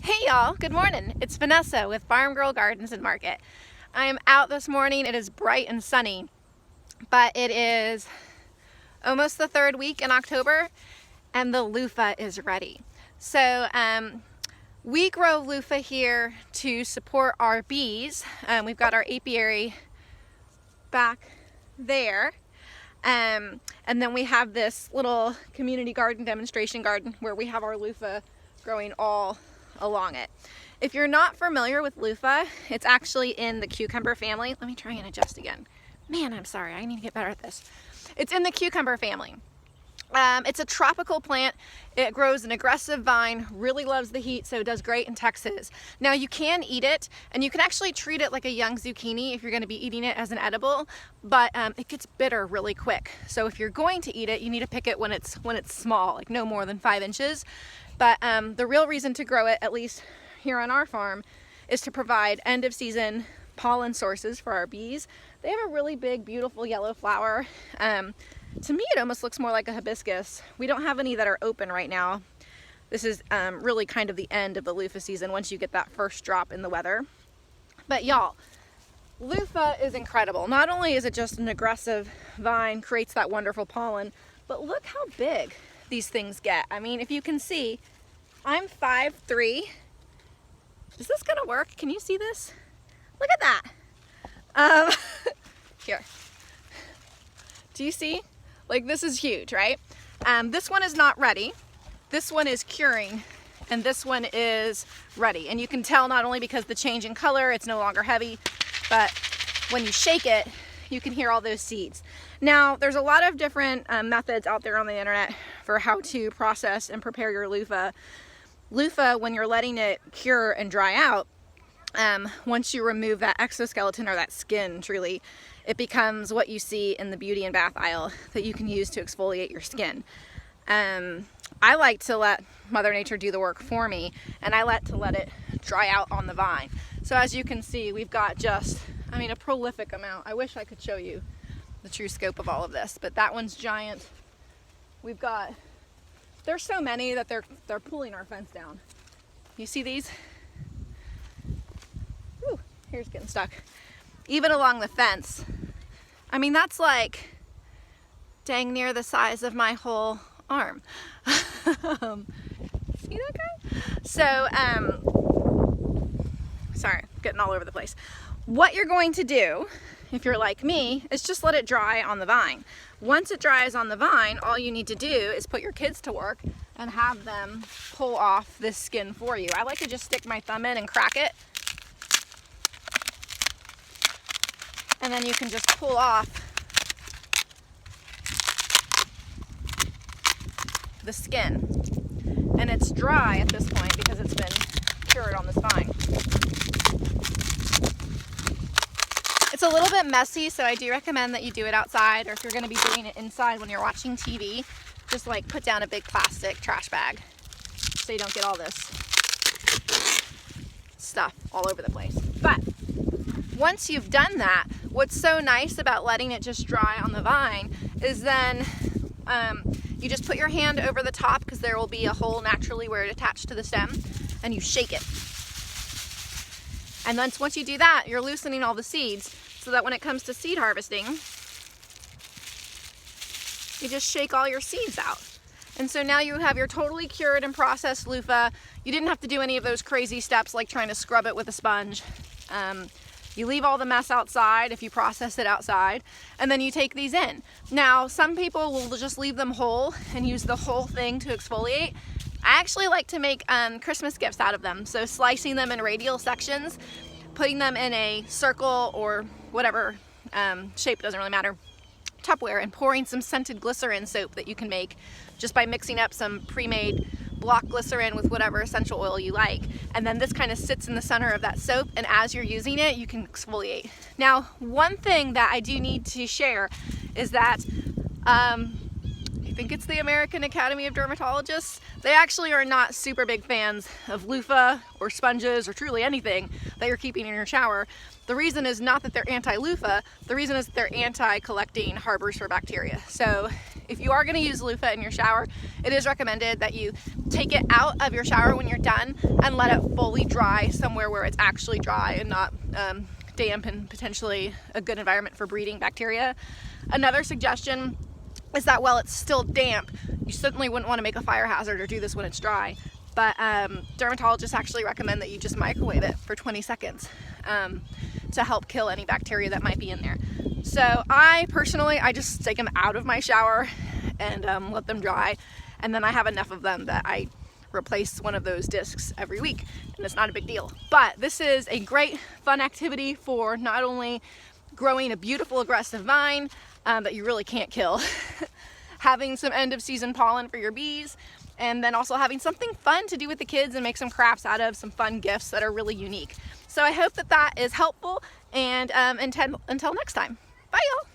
Hey y'all, good morning. It's Vanessa with Farmgirl Gardens and Market. I am out this morning. It is bright and sunny, but it is almost the third week in October and the loofah is ready. So we grow loofah here to support our bees. We've got our apiary back there. And then we have this little community garden demonstration garden where we have our loofah growing all along it. If you're not familiar with loofah, it's actually in the cucumber family. Let me try and adjust again. Man, I'm sorry, I need to get better at this. It's in the cucumber family. It's a tropical plant. It grows an aggressive vine, really loves the heat, so it does great in Texas. Now you can eat it, and you can actually treat it like a young zucchini if you're going to be eating it as an edible, but it gets bitter really quick. So if you're going to eat it, you need to pick it when it's small, like no more than 5 inches. But the real reason to grow it, at least here on our farm, is to provide end of season pollen sources for our bees. They have a really big, beautiful yellow flower. To me, it almost looks more like a hibiscus. We don't have any that are open right now. This is really kind of the end of the loofah season once you get that first drop in the weather. But y'all, loofah is incredible. Not only is it just an aggressive vine, creates that wonderful pollen, but look how big these things get. I mean, if you can see, I'm 5'3". Is this gonna work? Can you see this? Look at that. Here. Do you see? Like, this is huge, right? This one is not ready. This one is curing, and this one is ready. And you can tell not only because the change in color, it's no longer heavy, but when you shake it, you can hear all those seeds. Now, there's a lot of different methods out there on the internet for how to process and prepare your loofah. Loofah, when you're letting it cure and dry out, once you remove that exoskeleton or that skin, truly, it becomes what you see in the beauty and bath aisle that you can use to exfoliate your skin. I like to let Mother Nature do the work for me, and I let it dry out on the vine. So as you can see, we've got just, I mean, a prolific amount. I wish I could show you the true scope of all of this, but that one's giant. We've got, there's so many that they're pulling our fence down. You see these? Whew, here's getting stuck. Even along the fence. I mean, that's like dang near the size of my whole arm. See that guy? So, sorry, getting all over the place. What you're going to do, if you're like me, is just let it dry on the vine. Once it dries on the vine, all you need to do is put your kids to work and have them pull off this skin for you. I like to just stick my thumb in and crack it. And then you can just pull off the skin. And it's dry at this point because it's been cured on this vine. It's a little bit messy, so I do recommend that you do it outside, or if you're going to be doing it inside when you're watching TV, just like put down a big plastic trash bag so you don't get all this stuff all over the place. But once you've done that, what's so nice about letting it just dry on the vine is then you just put your hand over the top, because there will be a hole naturally where it attached to the stem, and you shake it. And then once you do that, you're loosening all the seeds, so that when it comes to seed harvesting, you just shake all your seeds out. And so now you have your totally cured and processed loofah. You didn't have to do any of those crazy steps like trying to scrub it with a sponge. You leave all the mess outside if you process it outside, and then you take these in. Now, some people will just leave them whole and use the whole thing to exfoliate. I actually like to make Christmas gifts out of them. So slicing them in radial sections, putting them in a circle or whatever shape, doesn't really matter, Tupperware, and pouring some scented glycerin soap that you can make just by mixing up some pre-made block glycerin with whatever essential oil you like. And then this kind of sits in the center of that soap, and as you're using it, you can exfoliate. Now, one thing that I do need to share is that I think it's the American Academy of Dermatologists. They actually are not super big fans of loofah or sponges or truly anything that you're keeping in your shower. The reason is not that they're anti-loofah, the reason is that they're anti-collecting harbors for bacteria. So if you are going to use loofah in your shower, it is recommended that you take it out of your shower when you're done and let it fully dry somewhere where it's actually dry and not damp and potentially a good environment for breeding bacteria. Another suggestion is that while it's still damp, you certainly wouldn't want to make a fire hazard or do this when it's dry. But dermatologists actually recommend that you just microwave it for 20 seconds to help kill any bacteria that might be in there. So I personally just take them out of my shower and let them dry, and then I have enough of them that I replace one of those discs every week, and it's not a big deal. But this is a great fun activity for not only growing a beautiful aggressive vine that you really can't kill, having some end of season pollen for your bees, and then also having something fun to do with the kids and make some crafts out of, some fun gifts that are really unique. So I hope that that is helpful, and until next time. Bye y'all.